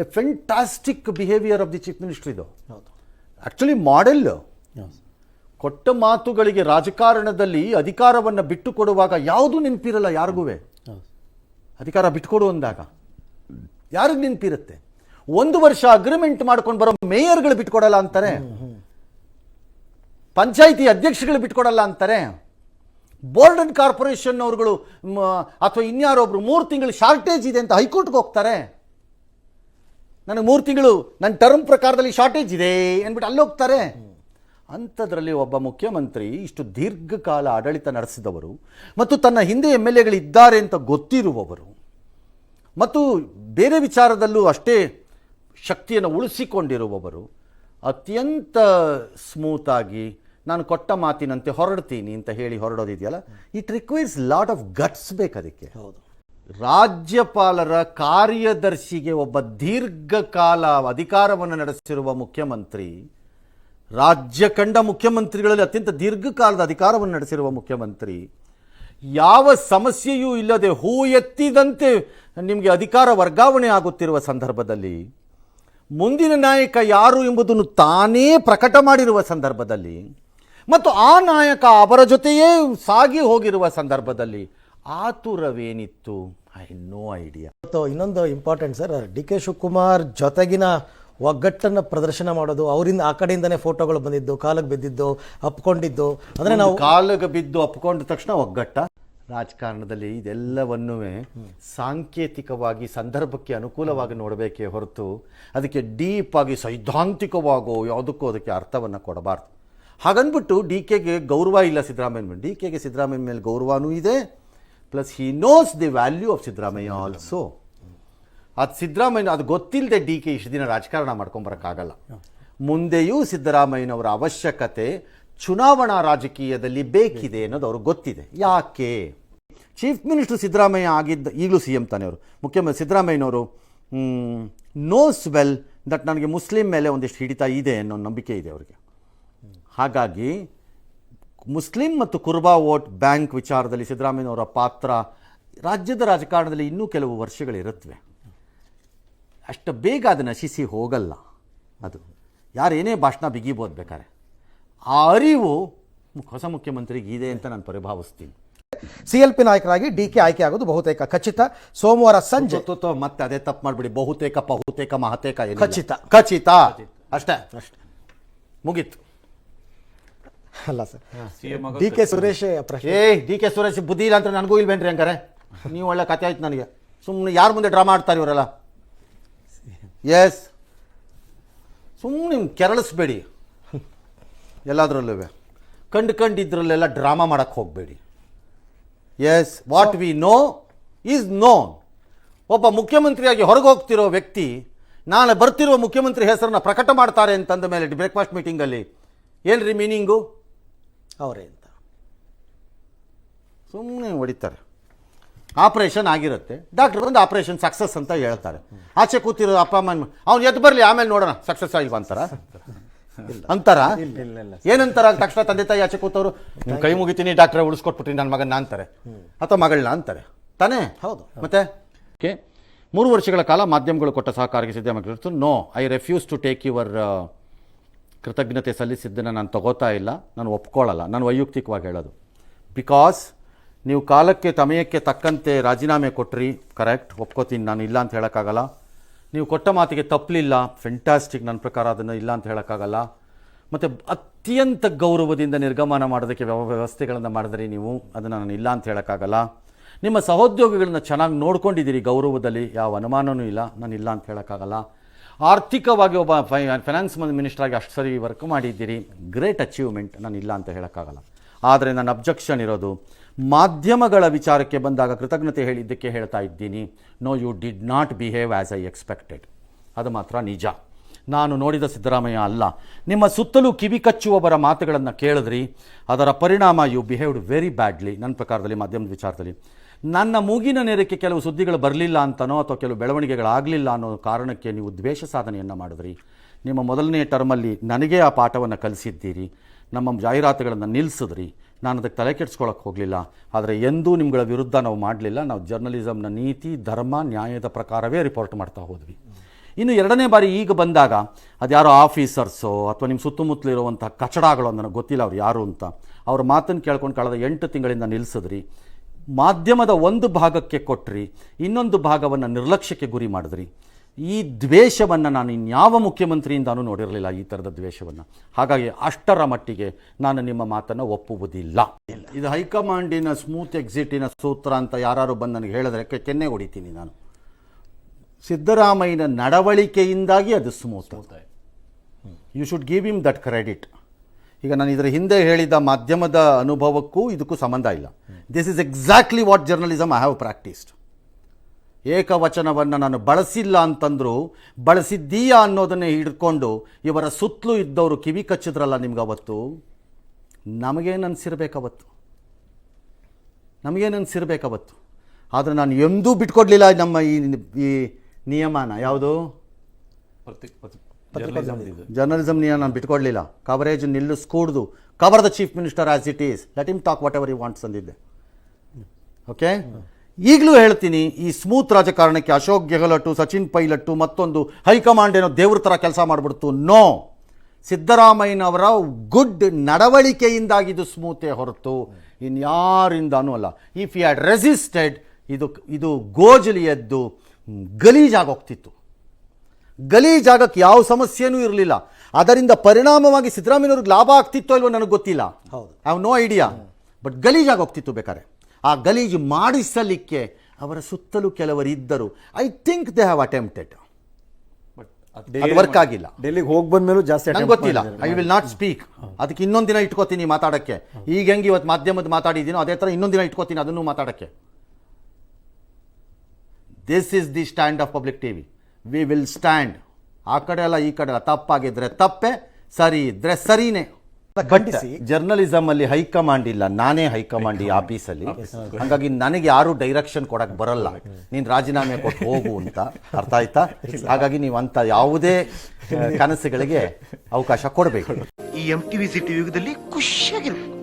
A fantastic behaviour of the chief minister ಇದು. Actually model. ಕೊಟ್ಟ ಮಾತುಗಳಿಗೆ ರಾಜಕಾರಣದಲ್ಲಿ ಅಧಿಕಾರವನ್ನು ಬಿಟ್ಟು ಕೊಡುವಾಗ ಯಾವುದೂ ನೆನಪಿರಲ್ಲ ಯಾರಿಗೂ. ಅಧಿಕಾರ ಬಿಟ್ಟುಕೊಡು ಅಂದಾಗ ಯಾರಿಗೆ ನೆನಪಿರುತ್ತೆ? 1 ವರ್ಷ ಅಗ್ರಿಮೆಂಟ್ ಮಾಡ್ಕೊಂಡು ಬರೋ ಮೇಯರ್ಗಳು ಬಿಟ್ಕೊಡಲ್ಲ ಅಂತಾರೆ, ಪಂಚಾಯಿತಿ ಅಧ್ಯಕ್ಷಗಳು ಬಿಟ್ಕೊಡಲ್ಲ ಅಂತಾರೆ, ಬೋರ್ಡ್ ಅಂಡ್ ಕಾರ್ಪೊರೇಷನ್ ಅವ್ರುಗಳು ಅಥವಾ ಇನ್ಯಾರೊಬ್ರು 3 ತಿಂಗಳು ಶಾರ್ಟೇಜ್ ಇದೆ ಅಂತ ಹೈಕೋರ್ಟ್ಗೆ ಹೋಗ್ತಾರೆ. ನನಗೆ 3 ತಿಂಗಳು ನನ್ನ ಟರ್ಮ್ ಪ್ರಕಾರದಲ್ಲಿ ಶಾರ್ಟೇಜ್ ಇದೆ ಅಂದ್ಬಿಟ್ಟು ಅಲ್ಲಿ ಹೋಗ್ತಾರೆ. ಅಂಥದ್ರಲ್ಲಿ ಒಬ್ಬ ಮುಖ್ಯಮಂತ್ರಿ ಇಷ್ಟು ದೀರ್ಘಕಾಲ ಆಡಳಿತ ನಡೆಸಿದವರು ಮತ್ತು ತನ್ನ ಹಿಂದೆ MLAಗಳು ಇದ್ದಾರೆ ಅಂತ ಗೊತ್ತಿರುವವರು ಮತ್ತು ಬೇರೆ ವಿಚಾರದಲ್ಲೂ ಅಷ್ಟೇ ಶಕ್ತಿಯನ್ನು ಉಳಿಸಿಕೊಂಡಿರುವವರು ಅತ್ಯಂತ ಸ್ಮೂತಾಗಿ ನಾನು ಕೊಟ್ಟ ಮಾತಿನಂತೆ ಹೊರಡ್ತೀನಿ ಅಂತ ಹೇಳಿ ಹೊರಡೋದಿದೆಯಲ್ಲ, it requires lot of guts ಬೇಕು ಅದಕ್ಕೆ. ಹೌದು. ರಾಜ್ಯಪಾಲರ ಕಾರ್ಯದರ್ಶಿಗೆ ಒಬ್ಬ ದೀರ್ಘಕಾಲ ಅಧಿಕಾರವನ್ನು ನಡೆಸಿರುವ ಮುಖ್ಯಮಂತ್ರಿ, ರಾಜ್ಯ ಕಂಡ ಮುಖ್ಯಮಂತ್ರಿಗಳಲ್ಲಿ ಅತ್ಯಂತ ದೀರ್ಘಕಾಲದ ಅಧಿಕಾರವನ್ನು ನಡೆಸಿರುವ ಮುಖ್ಯಮಂತ್ರಿ, ಯಾವ ಸಮಸ್ಯೆಯೂ ಇಲ್ಲದೆ ಹೂ ಎತ್ತಿದಂತೆ ನಿಮಗೆ ಅಧಿಕಾರ ವರ್ಗಾವಣೆ ಆಗುತ್ತಿರುವ ಸಂದರ್ಭದಲ್ಲಿ, ಮುಂದಿನ ನಾಯಕ ಯಾರು ಎಂಬುದನ್ನು ತಾನೇ ಪ್ರಕಟ ಮಾಡಿರುವ ಸಂದರ್ಭದಲ್ಲಿ ಮತ್ತು ಆ ನಾಯಕ ಅವರ ಜೊತೆಯೇ ಸಾಗಿ ಹೋಗಿರುವ ಸಂದರ್ಭದಲ್ಲಿ ಆತುರವೇನಿತ್ತು? I no idea. ಇನ್ನೊಂದು ಇಂಪಾರ್ಟೆಂಟ್ ಸರ್, DK ಶಿವಕುಮಾರ್ ಜೊತೆಗಿನ ಒಗ್ಗಟ್ಟನ್ನು ಪ್ರದರ್ಶನ ಮಾಡೋದು, ಅವರಿಂದ ಆ ಕಡೆಯಿಂದನೇ ಫೋಟೋಗಳು ಬಂದಿದ್ದು, ಕಾಲಿಗೆ ಬಿದ್ದಿದ್ದು, ಅಪ್ಕೊಂಡಿದ್ದು, ಅಂದರೆ ನಾವು ಕಾಲಿಗೆ ಬಿದ್ದು ಅಪ್ಕೊಂಡ ತಕ್ಷಣ ಒಗ್ಗಟ್ಟ. ರಾಜಕಾರಣದಲ್ಲಿ ಇದೆಲ್ಲವನ್ನೂ ಸಾಂಕೇತಿಕವಾಗಿ ಸಂದರ್ಭಕ್ಕೆ ಅನುಕೂಲವಾಗಿ ನೋಡಬೇಕೇ ಹೊರತು ಅದಕ್ಕೆ ಡೀಪ್ ಆಗಿ ಸೈದ್ಧಾಂತಿಕವಾಗೋ ಯಾವುದಕ್ಕೂ ಅದಕ್ಕೆ ಅರ್ಥವನ್ನು ಕೊಡಬಾರ್ದು. ಹಾಗನ್ಬಿಟ್ಟು DKಗೆ ಗೌರವ ಇಲ್ಲ ಸಿದ್ದರಾಮಯ್ಯ ಮೇಲೆ. DKಗೆ ಸಿದ್ದರಾಮಯ್ಯ ಮೇಲೆ ಗೌರವನೂ ಇದೆ, plus he knows the value of Siddaramaiah also. ಅದು ಸಿದ್ದರಾಮಯ್ಯ ಅದು ಗೊತ್ತಿಲ್ಲದೆ DK ಇಷ್ಟು ದಿನ ರಾಜಕಾರಣ ಮಾಡ್ಕೊಂಬರೋಕ್ಕಾಗಲ್ಲ. ಮುಂದೆಯೂ ಸಿದ್ದರಾಮಯ್ಯನವರ ಅವಶ್ಯಕತೆ ಚುನಾವಣಾ ರಾಜಕೀಯದಲ್ಲಿ ಬೇಕಿದೆ ಅನ್ನೋದು ಅವ್ರಿಗೆ ಗೊತ್ತಿದೆ. ಯಾಕೆ? ಚೀಫ್ ಮಿನಿಸ್ಟರ್ ಸಿದ್ದರಾಮಯ್ಯ ಆಗಿದ್ದ, ಈಗಲೂ CM ತಾನೇ ಅವರು, ಮುಖ್ಯಮಂತ್ರಿ ಸಿದ್ದರಾಮಯ್ಯನವರು ನೋಸ್ ವೆಲ್ ದಟ್ ನನಗೆ ಮುಸ್ಲಿಂ ಮೇಲೆ ಒಂದಿಷ್ಟು ಹಿಡಿತ ಇದೆ ಅನ್ನೋ ನಂಬಿಕೆ ಇದೆ ಅವರಿಗೆ. ಹಾಗಾಗಿ ಮುಸ್ಲಿಂ ಮತ್ತು ಕುರ್ಬಾ ವೋಟ್ ಬ್ಯಾಂಕ್ ವಿಚಾರದಲ್ಲಿ ಸಿದ್ದರಾಮಯ್ಯನವರ ಪಾತ್ರ ರಾಜ್ಯದ ರಾಜಕಾರಣದಲ್ಲಿ ಇನ್ನೂ ಕೆಲವು ವರ್ಷಗಳಿರುತ್ತವೆ. ಅಷ್ಟು ಬೇಗ ಅದು ನಶಿಸಿ ಹೋಗಲ್ಲ. ಅದು ಯಾರೇನೇ ಭಾಷಣ ಬಿಗಿಬೋದು ಬೇಕಾರೆ, ಆ ಅರಿವು ಹೊಸ ಮುಖ್ಯಮಂತ್ರಿಗೆ ಇದೆ ಅಂತ ನಾನು ಪರಿಭಾವಿಸ್ತೀನಿ. CLP ನಾಯಕರಾಗಿ DK ಆಯ್ಕೆ ಆಗೋದು ಬಹುತೇಕ ಖಚಿತ. ಸೋಮವಾರ ಸಂಜೆ ಮತ್ತೆ ಅದೇ ತಪ್ಪು ಮಾಡಿಬಿಡಿ, ಬಹುತೇಕ ಮಹತೇಕ ಖಚಿತ ಅಷ್ಟೇ ಮುಗೀತು. ಅಲ್ಲ sir, DK Suresh DK Suresh ಬುದ್ಧಿ ಇಲ್ಲ ಅಂತ ನನಗೂ ಇಲ್ವೇನ್ರಿ ಹಂಗಾರೆ? ನೀವು ಒಳ್ಳೆ ಕತೆ ಆಯ್ತು ನನಗೆ. ಸುಮ್ಮನೆ ಯಾರ ಮುಂದೆ ಡ್ರಾಮಾ ಆಡ್ತಾರೆ ಇವರೆಲ್ಲ. ಎಸ್, ಸುಮ್ಮನೆ ನಿಮ್ಗೆ ಕೆರಳಿಸ್ಬೇಡಿ. ಎಲ್ಲದರಲ್ಲೂ ಕಂಡಿದ್ರಲ್ಲೆಲ್ಲ ಡ್ರಾಮಾ ಮಾಡೋಕ್ಕೆ ಹೋಗಬೇಡಿ. Yes, what we know is known. ಒಬ್ಬ ಮುಖ್ಯಮಂತ್ರಿಯಾಗಿ ಹೊರಗೆ ಹೋಗ್ತಿರೋ ವ್ಯಕ್ತಿ ನಾಳೆ ಬರ್ತಿರುವ ಮುಖ್ಯಮಂತ್ರಿ ಹೆಸರನ್ನ ಪ್ರಕಟ ಮಾಡ್ತಾರೆ ಅಂತಂದ ಮೇಲೆ ಬ್ರೇಕ್ಫಾಸ್ಟ್ ಮೀಟಿಂಗಲ್ಲಿ ಏನ್ರಿ ಮೀನಿಂಗು? ಅವರೇ ಅಂತ ಸುಮ್ಮನೆ ಹೊಡಿತಾರೆ. ಆಪರೇಷನ್ ಆಗಿರುತ್ತೆ, ಡಾಕ್ಟರ್ ಬಂದು ಆಪರೇಷನ್ ಸಕ್ಸಸ್ ಅಂತ ಹೇಳ್ತಾರೆ. ಆಚೆ ಕೂತಿರೋ ಅಪ್ಪ ಅಮ್ಮ ಅವ್ನು ಎದ್ದು ಬರಲಿ ಆಮೇಲೆ ನೋಡೋಣ ಸಕ್ಸಸ್ ಆಗಿಲ್ವಾ ಅಂತಾರ ಏನಂತಾರ? ತಕ್ಷಣ ತಂದೆ ತಾಯಿ ಆಚೆ ಕೂತವರು ನಿಮ್ಮ ಕೈ ಮುಗಿತೀನಿ ಡಾಕ್ಟ್ರೆ ಉಳಿಸ್ಕೊಟ್ಬಿಟ್ರಿ ನನ್ನ ಮಗನ ಅಂತಾರೆ ಅಥವಾ ಮಗಳನ್ನ ಅಂತಾರೆ ತಾನೇ? ಹೌದು. ಮತ್ತೆ 3 ವರ್ಷಗಳ ಕಾಲ ಮಾಧ್ಯಮಗಳು ಕೊಟ್ಟ ಸಹಕಾರಕ್ಕೆ Siddaramaiah no, I refuse to take your ಕೃತಜ್ಞತೆ ಸಲ್ಲಿಸಿದ್ದನ್ನು ನಾನು ತಗೋತಾ ಇಲ್ಲ, ನಾನು ಒಪ್ಕೊಳ್ಳಲ್ಲ. ನಾನು ವೈಯಕ್ತಿಕವಾಗಿ ಹೇಳೋದು, ಬಿಕಾಸ್ ನೀವು ಕಾಲಕ್ಕೆ ಸಮಯಕ್ಕೆ ತಕ್ಕಂತೆ ರಾಜೀನಾಮೆ ಕೊಟ್ರಿ, ಕರೆಕ್ಟ್, ಒಪ್ಕೋತೀನಿ, ನಾನು ಇಲ್ಲ ಅಂತ ಹೇಳೋಕ್ಕಾಗಲ್ಲ. ನೀವು ಕೊಟ್ಟ ಮಾತಿಗೆ ತಪ್ಪಲಿಲ್ಲ, ಫೆಂಟಾಸ್ಟಿಕ್, ನನ್ನ ಪ್ರಕಾರ ಅದನ್ನು ಇಲ್ಲ ಅಂತ ಹೇಳೋಕ್ಕಾಗಲ್ಲ. ಮತ್ತು ಅತ್ಯಂತ ಗೌರವದಿಂದ ನಿರ್ಗಮನ ಮಾಡೋದಕ್ಕೆ ವ್ಯವಸ್ಥೆಗಳನ್ನು ಮಾಡಿದ್ರಿ ನೀವು, ಅದನ್ನು ನಾನು ಇಲ್ಲ ಅಂತ ಹೇಳೋಕ್ಕಾಗಲ್ಲ. ನಿಮ್ಮ ಸಹೋದ್ಯೋಗಿಗಳನ್ನ ಚೆನ್ನಾಗಿ ನೋಡ್ಕೊಂಡಿದ್ದೀರಿ ಗೌರವದಲ್ಲಿ, ಯಾವ ಅನುಮಾನವೂ ಇಲ್ಲ, ನಾನು ಇಲ್ಲ ಅಂತ ಹೇಳೋಕ್ಕಾಗಲ್ಲ. ಆರ್ಥಿಕವಾಗಿ ಒಬ್ಬ ಫೈನಾನ್ಸ್ ಮಿನಿಸ್ಟರ್ ಆಗಿ ಅಷ್ಟು ಸರಿ ವರ್ಕ್ ಮಾಡಿದ್ದೀರಿ, ಗ್ರೇಟ್ ಅಚೀವ್ಮೆಂಟ್, ನಾನು ಇಲ್ಲ ಅಂತ ಹೇಳೋಕ್ಕಾಗಲ್ಲ. ಆದರೆ ನನ್ನ ಅಬ್ಜೆಕ್ಷನ್ ಇರೋದು ಮಾಧ್ಯಮಗಳ ವಿಚಾರಕ್ಕೆ ಬಂದಾಗ ಕೃತಜ್ಞತೆ ಹೇಳಿದ್ದಕ್ಕೆ ಹೇಳ್ತಾ ಇದ್ದೀನಿ. No, you did not behave as I expected. ಅದು ಮಾತ್ರ ನಿಜ. ನಾನು ನೋಡಿದ ಸಿದ್ದರಾಮಯ್ಯ ಅಲ್ಲ. ನಿಮ್ಮ ಸುತ್ತಲೂ ಕಿವಿ ಕಚ್ಚುವವರ ಮಾತುಗಳನ್ನು ಕೇಳಿದ್ರಿ, ಅದರ ಪರಿಣಾಮ ಯು ಬಿಹೇವ್ಡ್ ವೆರಿ ಬ್ಯಾಡ್ಲಿ. ನನ್ನ ಪ್ರಕಾರದಲ್ಲಿ ಮಾಧ್ಯಮದ ವಿಚಾರದಲ್ಲಿ ನನ್ನ ಮೂಗಿನ ನೇರಕ್ಕೆ ಕೆಲವು ಸುದ್ದಿಗಳು ಬರಲಿಲ್ಲ ಅಂತನೋ ಅಥವಾ ಕೆಲವು ಬೆಳವಣಿಗೆಗಳಾಗಲಿಲ್ಲ ಅನ್ನೋ ಕಾರಣಕ್ಕೆ ನೀವು ದ್ವೇಷ ಸಾಧನೆಯನ್ನು ಮಾಡಿದ್ರಿ. ನಿಮ್ಮ ಮೊದಲನೇ ಟರ್ಮಲ್ಲಿ ನನಗೇ ಆ ಪಾಠವನ್ನು ಕಲಿಸಿದ್ದೀರಿ. ನಮ್ಮ ಜಾಹೀರಾತುಗಳನ್ನು ನಿಲ್ಲಿಸಿದ್ರಿ, ನಾನು ಅದಕ್ಕೆ ತಲೆ ಕೆಡಿಸ್ಕೊಳ್ಳೋಕೆ ಹೋಗಲಿಲ್ಲ. ಆದರೆ ಎಂದೂ ನಿಮ್ಮಗಳ ವಿರುದ್ಧ ನಾವು ಮಾಡಲಿಲ್ಲ. ನಾವು ಜರ್ನಲಿಸಮ್ನ ನೀತಿ, ಧರ್ಮ, ನ್ಯಾಯದ ಪ್ರಕಾರವೇ ರಿಪೋರ್ಟ್ ಮಾಡ್ತಾ ಹೋದ್ವಿ. ಇನ್ನು ಎರಡನೇ ಬಾರಿ ಈಗ ಬಂದಾಗ ಅದು ಯಾರೋ ಆಫೀಸರ್ಸೋ ಅಥವಾ ನಿಮ್ಮ ಸುತ್ತಮುತ್ತಲಿರುವಂಥ ಕಚಡಗಳು ನನಗೆ ಗೊತ್ತಿಲ್ಲ ಅವ್ರು ಯಾರು ಅಂತ, ಅವ್ರ ಮಾತನ್ನು ಕೇಳ್ಕೊಂಡು ಕಳೆದ 8 ತಿಂಗಳಿಂದ ನಿಲ್ಲಿಸಿದ್ರಿ. ಮಾಧ್ಯಮದ ಒಂದು ಭಾಗಕ್ಕೆ ಕೊಟ್ರಿ, ಇನ್ನೊಂದು ಭಾಗವನ್ನು ನಿರ್ಲಕ್ಷ್ಯಕ್ಕೆ ಗುರಿ ಮಾಡಿದ್ರಿ. ಈ ದ್ವೇಷವನ್ನು ನಾನು ಇನ್ಯಾವ ಮುಖ್ಯಮಂತ್ರಿಯಿಂದಾನೂ ನೋಡಿರಲಿಲ್ಲ, ಈ ಥರದ ದ್ವೇಷವನ್ನು. ಹಾಗಾಗಿ ಅಷ್ಟರ ಮಟ್ಟಿಗೆ ನಾನು ನಿಮ್ಮ ಮಾತನ್ನು ಒಪ್ಪುವುದಿಲ್ಲ. ಇದು ಹೈಕಮಾಂಡಿನ ಸ್ಮೂತ್ ಎಕ್ಸಿಟಿನ ಸೂತ್ರ ಅಂತ ಯಾರು ಬಂದು ನನಗೆ ಹೇಳಿದ್ರೆ ಕೆನ್ನೆ ಹೊಡಿತೀನಿ ನಾನು. ಸಿದ್ದರಾಮಯ್ಯನ ನಡವಳಿಕೆಯಿಂದಾಗಿ ಅದು smooth. You should give him that credit. ಈಗ ನಾನು ಇದರ ಹಿಂದೆ ಹೇಳಿದ ಮಾಧ್ಯಮದ ಅನುಭವಕ್ಕೂ ಇದಕ್ಕೂ ಸಂಬಂಧ ಇಲ್ಲ. This is exactly what journalism I have practised. ಏಕವಚನವನ್ನು ನಾನು ಬಳಸಿಲ್ಲ ಅಂತಂದರೂ ಬಳಸಿದ್ದೀಯಾ ಅನ್ನೋದನ್ನೇ ಹಿಡ್ಕೊಂಡು ಇವರ ಸುತ್ತಲೂ ಇದ್ದವರು ಕಿವಿ ಕಚ್ಚಿದ್ರಲ್ಲ ನಿಮ್ಗೆ ಅವತ್ತು. ನಮಗೇನು ಅನಿಸಿರ್ಬೇಕವತ್ತು. ಆದರೆ ನಾನು ಎಂದೂ ಬಿಟ್ಕೊಡ್ಲಿಲ್ಲ ನಮ್ಮ ಈ ನಿಯಮನ. ಯಾವುದು ಜರ್ನಲಿಸಮ್ ನಿಯಮ ನಾನು ಬಿಟ್ಕೊಡ್ಲಿಲ್ಲ. ಕವರೇಜ್ ನಿಲ್ಲಿಸ್ಕೂಡ್ದು. Cover the chief minister as it is, let him talk whatever he wants ಅಂದಿದ್ದೆ. ಓಕೆ, ಈಗಲೂ ಹೇಳ್ತೀನಿ, ಈ ಸ್ಮೂತ್ ರಾಜಕಾರಣಕ್ಕೆ ಅಶೋಕ್ ಗೆಹ್ಲೋಟು, ಸಚಿನ್ ಪೈಲಟ್ಟು, ಮತ್ತೊಂದು ಹೈಕಮಾಂಡ್ ಏನೋ ದೇವ್ರ ಥರ ಕೆಲಸ ಮಾಡಿಬಿಡ್ತು. ನೋ, ಸಿದ್ದರಾಮಯ್ಯನವರ ಗುಡ್ ನಡವಳಿಕೆಯಿಂದಾಗಿದ್ದು ಸ್ಮೂತೇ ಹೊರತು ಇನ್ಯಾರಿಂದಾನೂ ಅಲ್ಲ. ಇಫ್ ಯು ಹ್ಯಾಡ್ ರೆಸಿಸ್ಟೆಡ್, ಇದು ಗೋಜಲಿ ಎದ್ದು ಗಲೀಜಾಗೋಗ್ತಿತ್ತು. ಗಲೀಜಾಗಕ್ಕೆ ಯಾವ ಸಮಸ್ಯೆನೂ ಇರಲಿಲ್ಲ. ಅದರಿಂದ ಪರಿಣಾಮವಾಗಿ ಸಿದ್ದರಾಮಯ್ಯವ್ರಿಗೆ ಲಾಭ ಆಗ್ತಿತ್ತೋ ಇಲ್ವೋ ನನಗೆ ಗೊತ್ತಿಲ್ಲ. I have no idea. But ಗಲೀಜಾಗೋಗ್ತಿತ್ತು. ಬೇಕಾದ್ರೆ ಆ ಗಲೀಜು ಮಾಡಿಸಲಿಕ್ಕೆ ಅವರ ಸುತ್ತಲೂ ಕೆಲವರು ಇದ್ದರು. I think they have attempted. ಅದು ವರ್ಕ್ ಆಗಿಲ್ಲ. ಡೆಲ್ಲಿಗೆ ಹೋಗಿ ಬಂದ್ಮೇಲೂ ಜಾಸ್ತಿ ನಂಗೆ ಗೊತ್ತಿಲ್ಲ. I will not speak. ಅದಕ್ಕೆ ಇನ್ನೊಂದು ದಿನ ಇಟ್ಕೋತೀನಿ ಮಾತಾಡೋಕ್ಕೆ. ಈಗ ಹೆಂಗೆ ಇವತ್ತು ಮಾಧ್ಯಮದ ಮಾತಾಡಿದ್ದೀನೋ ಅದೇ ಥರ ಇನ್ನೊಂದು ದಿನ ಇಟ್ಕೋತೀನಿ ಅದನ್ನು ಮಾತಾಡೋಕ್ಕೆ. This is the stand of public TV. We will stand. ಆ ಕಡೆ ಅಲ್ಲ ಈ ಕಡೆ ಅಲ್ಲ. ತಪ್ಪಾಗಿದ್ರೆ ತಪ್ಪೆ, ಸರಿ ಇದ್ರೆ ಸರಿನೇ. ಖಂಡಿಸಿ. ಜರ್ನಲಿಸಮ್ ಅಲ್ಲಿ ಹೈಕಮಾಂಡ್ ಇಲ್ಲ, ನಾನೇ ಹೈಕಮಾಂಡ್ ಈ ಆಫೀಸಲ್ಲಿ. ಹಾಗಾಗಿ ನನಗೆ ಯಾರು ಡೈರೆಕ್ಷನ್ ಕೊಡಕ್ ಬರಲ್ಲ, ನೀನ್ ರಾಜೀನಾಮೆ ಕೊಟ್ಟು ಹೋಗು ಅಂತ. ಅರ್ಥ ಆಯ್ತಾ? ಹಾಗಾಗಿ ನೀವು ಅಂತ ಯಾವುದೇ ಕನಸುಗಳಿಗೆ ಅವಕಾಶ ಕೊಡಬೇಕು. ಈ MTV ಸಿಟಿ ಯುಗದಲ್ಲಿ ಖುಷಿಯಾಗಿರ್ಬೇಕು.